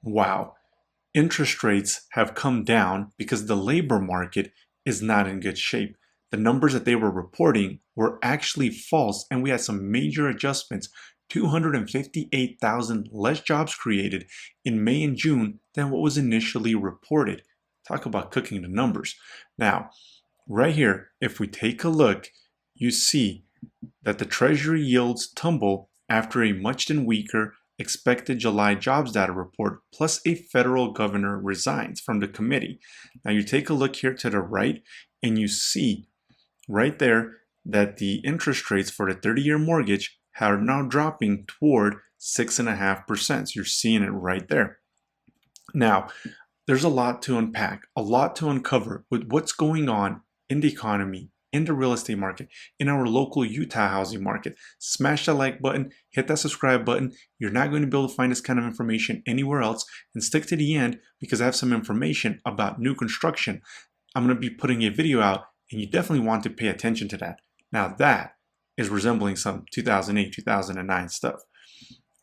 Wow, interest rates have come down because the labor market is not in good shape. The numbers that they were reporting were actually false, and we had some major adjustments. 258,000 less jobs created in May and June than what was initially reported. Talk about cooking the numbers. Now, right here, if we take a look, you see that the Treasury yields tumble after a much weaker expected July jobs data report, plus a federal governor resigns from the committee. Now you take a look here to the right, and you see right there that the interest rates for the 30-year mortgage are now dropping toward 6.5%. So you're seeing it right there. Now, there's a lot to unpack, a lot to uncover with what's going on in the economy, in the real estate market, in our local Utah housing market. Smash that like button, hit that subscribe button. You're not going to be able to find this kind of information anywhere else, and stick to the end because I have some information about new construction. I'm going to be putting a video out, and you definitely want to pay attention to that. Now that is resembling some 2008, 2009 stuff.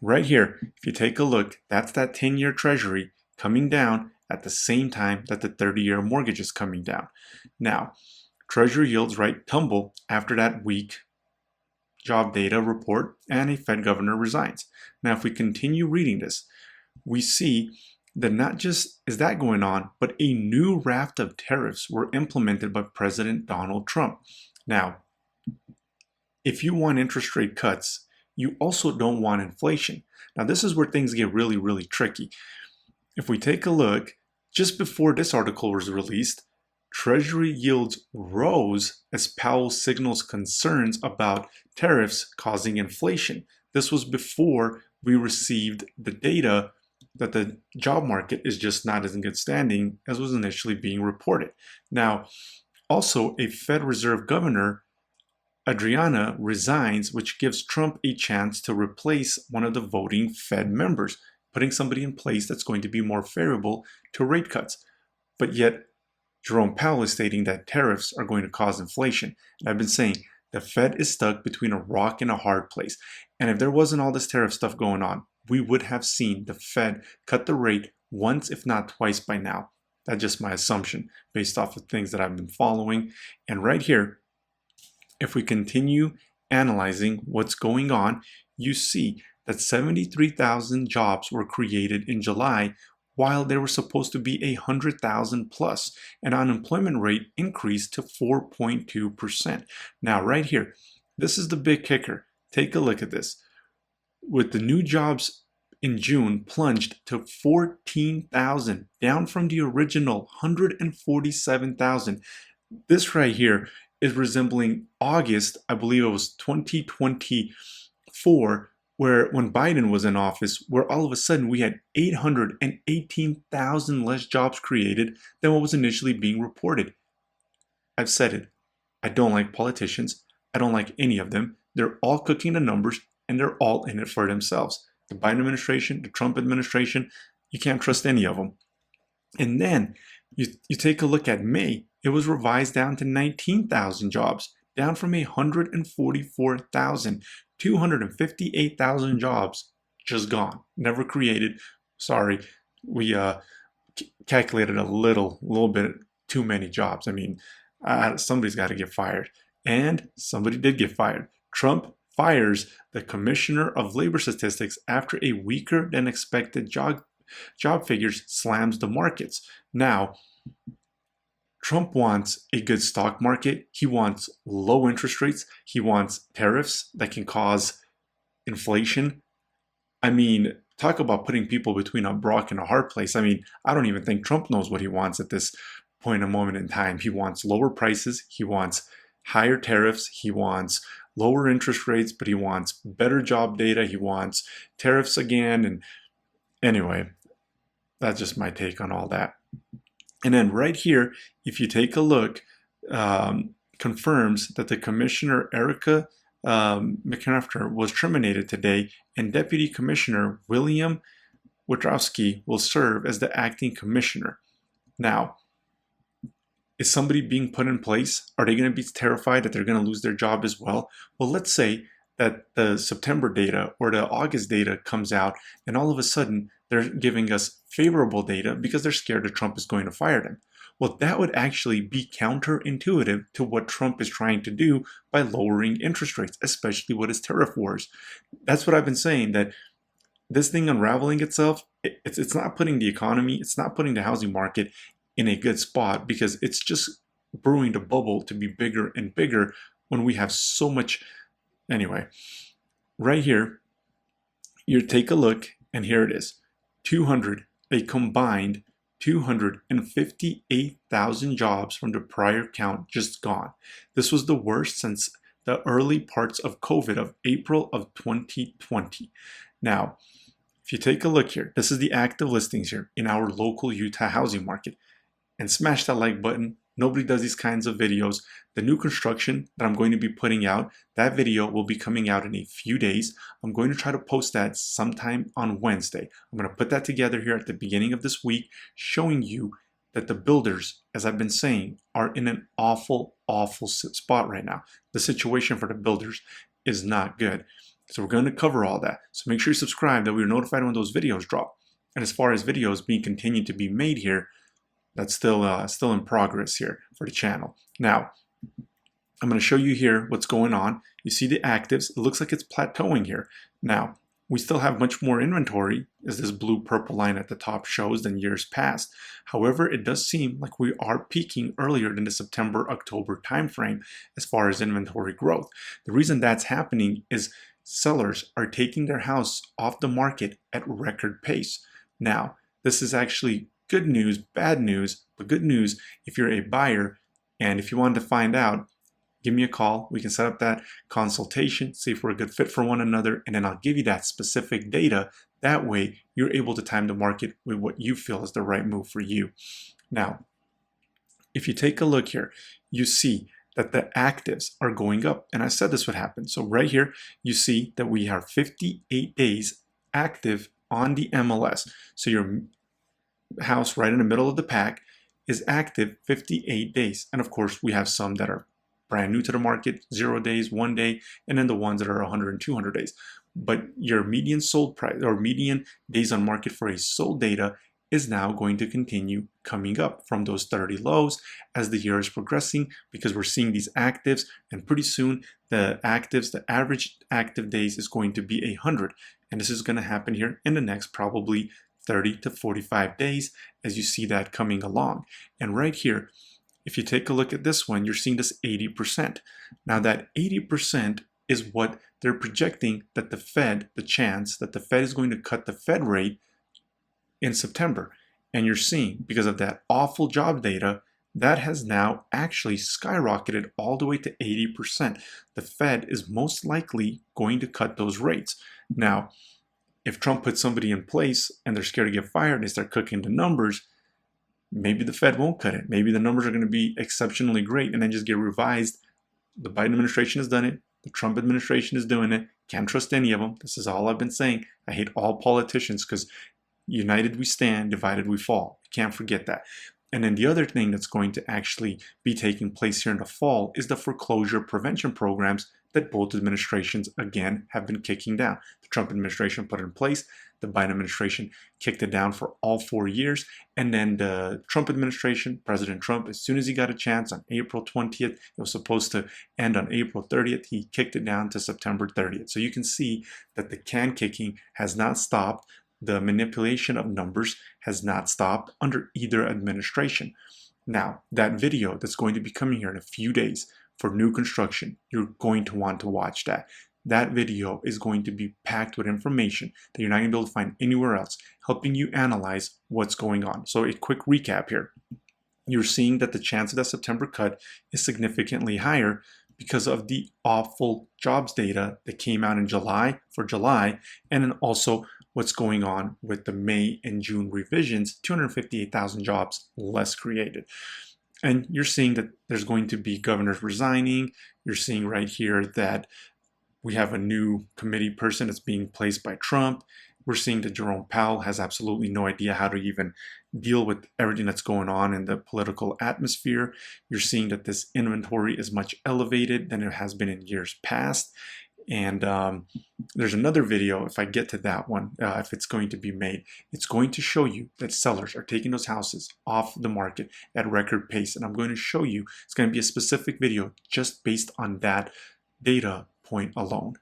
Right here, if you take a look, that's that 10-year treasury coming down at the same time that the 30-year mortgage is coming down. Now, treasury yields tumble after that weak job data report and a Fed governor resigns. Now, if we continue reading this, we see that not just is that going on, but a new raft of tariffs were implemented by President Donald Trump. Now, if you want interest rate cuts, you also don't want inflation. Now, this is where things get really, really tricky. If we take a look, just before this article was released, Treasury yields rose as Powell signals concerns about tariffs causing inflation. This was before we received the data that the job market is just not as in good standing as was initially being reported. Now, also a Fed Reserve Governor, Adriana, resigns, which gives Trump a chance to replace one of the voting Fed members, putting somebody in place that's going to be more favorable to rate cuts. But yet, Jerome Powell is stating that tariffs are going to cause inflation. And I've been saying the Fed is stuck between a rock and a hard place. And if there wasn't all this tariff stuff going on, we would have seen the Fed cut the rate once, if not twice by now. That's just my assumption based off of things that I've been following. And right here, if we continue analyzing what's going on, you see that 73,000 jobs were created in July, while there were supposed to be 100,000 plus, and unemployment rate increased to 4.2%. Now, right here, this is the big kicker. Take a look at this. With the new jobs in June plunged to 14,000, down from the original 147,000. This right here is resembling August, I believe it was 2024, where when Biden was in office, where all of a sudden we had 818,000 less jobs created than what was initially being reported. I've said it. I don't like politicians. I don't like any of them. They're all cooking the numbers, and they're all in it for themselves. The Biden administration, the Trump administration, you can't trust any of them. And then you take a look at May, it was revised down to 19,000 jobs, down from 144,000. 258,000 jobs just gone, never created. Sorry, we calculated a little bit too many jobs. I mean, somebody's got to get fired, and somebody did get fired. Trump fires the Commissioner of Labor Statistics after a weaker than expected job figures slams the markets. Now, Trump wants a good stock market. He wants low interest rates. He wants tariffs that can cause inflation. I mean, talk about putting people between a rock and a hard place. I mean, I don't even think Trump knows what he wants at this point in a moment in time. He wants lower prices. He wants higher tariffs. He wants lower interest rates, but he wants better job data. He wants tariffs again. And anyway, that's just my take on all that. And then right here, if you take a look, confirms that the Commissioner, Erica McCrafter, was terminated today, and Deputy Commissioner William Wojtrowski will serve as the acting commissioner. Now, is somebody being put in place? Are they going to be terrified that they're going to lose their job as well? Well, let's say that the September data or the August data comes out, and all of a sudden they're giving us favorable data because they're scared that Trump is going to fire them. Well, that would actually be counterintuitive to what Trump is trying to do by lowering interest rates, especially with his tariff wars. That's what I've been saying, that this thing unraveling itself, it's not putting the economy, it's not putting the housing market in a good spot, because it's just brewing the bubble to be bigger and bigger when we have so much. Anyway, right here, you take a look, and here it is. A combined 258,000 jobs from the prior count just gone. This was the worst since the early parts of COVID of April of 2020. Now, if you take a look here, this is the active listings here in our local Utah housing market. And smash that like button. Nobody does these kinds of videos. The new construction that I'm going to be putting out, that video will be coming out in a few days. I'm going to try to post that sometime on Wednesday. I'm going to put that together here at the beginning of this week, showing you that the builders, as I've been saying, are in an awful spot right now. The situation for the builders is not good. So we're going to cover all that. So make sure you subscribe, that we're notified when those videos drop. And as far as videos being continued to be made here, that's still in progress here for the channel. Now, I'm going to show you here what's going on. You see the actives. It looks like it's plateauing here. Now, we still have much more inventory, as this blue-purple line at the top shows, than years past. However, it does seem like we are peaking earlier than the September-October timeframe as far as inventory growth. The reason that's happening is sellers are taking their house off the market at record pace. Now, this is actually good news, bad news, but good news if you're a buyer. And if you wanted to find out, give me a call. We can set up that consultation, see if we're a good fit for one another, and then I'll give you that specific data. That way, you're able to time the market with what you feel is the right move for you. Now, if you take a look here, you see that the actives are going up, and I said this would happen. So right here, you see that we are 58 days active on the MLS. So your house right in the middle of the pack is active 58 days. And of course, we have some that are brand new to the market, 0 days, 1 day, and then the ones that are 100 and 200 days. But your median sold price, or median days on market for a sold data, is now going to continue coming up from those 30 lows as the year is progressing, because we're seeing these actives, and pretty soon the actives, the average active days is going to be 100. And this is going to happen here in the next probably 30 to 45 days as you see that coming along. And right here, if you take a look at this one, you're seeing this 80%. Now that 80% is what they're projecting that the Fed, the chance that the Fed is going to cut the Fed rate in September. And you're seeing, because of that awful job data, that has now actually skyrocketed all the way to 80%. The Fed is most likely going to cut those rates. Now, if Trump puts somebody in place and they're scared to get fired and they start cooking the numbers, maybe the Fed won't cut it. Maybe the numbers are going to be exceptionally great and then just get revised. The Biden administration has done it. The Trump administration is doing it. Can't trust any of them. This is all I've been saying. I hate all politicians, because united we stand, divided we fall. Can't forget that. And then the other thing that's going to actually be taking place here in the fall is the foreclosure prevention programs that both administrations, again, have been kicking down. The Trump administration put it in place. The Biden administration kicked it down for all 4 years. And then the Trump administration, President Trump, as soon as he got a chance on April 20th, it was supposed to end on April 30th, he kicked it down to September 30th. So you can see that the can kicking has not stopped. The manipulation of numbers has not stopped under either administration. Now, that video that's going to be coming here in a few days for new construction, you're going to want to watch that. That video is going to be packed with information that you're not going to be able to find anywhere else, helping you analyze what's going on. So a quick recap here. You're seeing that the chance of that September cut is significantly higher because of the awful jobs data that came out in July, and then also what's going on with the May and June revisions, 258,000 jobs less created. And you're seeing that there's going to be governors resigning. You're seeing right here that we have a new committee person that's being placed by Trump. We're seeing that Jerome Powell has absolutely no idea how to even deal with everything that's going on in the political atmosphere. You're seeing that this inventory is much elevated than it has been in years past. And there's another video, if I get to that one, if it's going to be made, it's going to show you that sellers are taking those houses off the market at record pace. And I'm going to show you, it's going to be a specific video just based on that data point alone.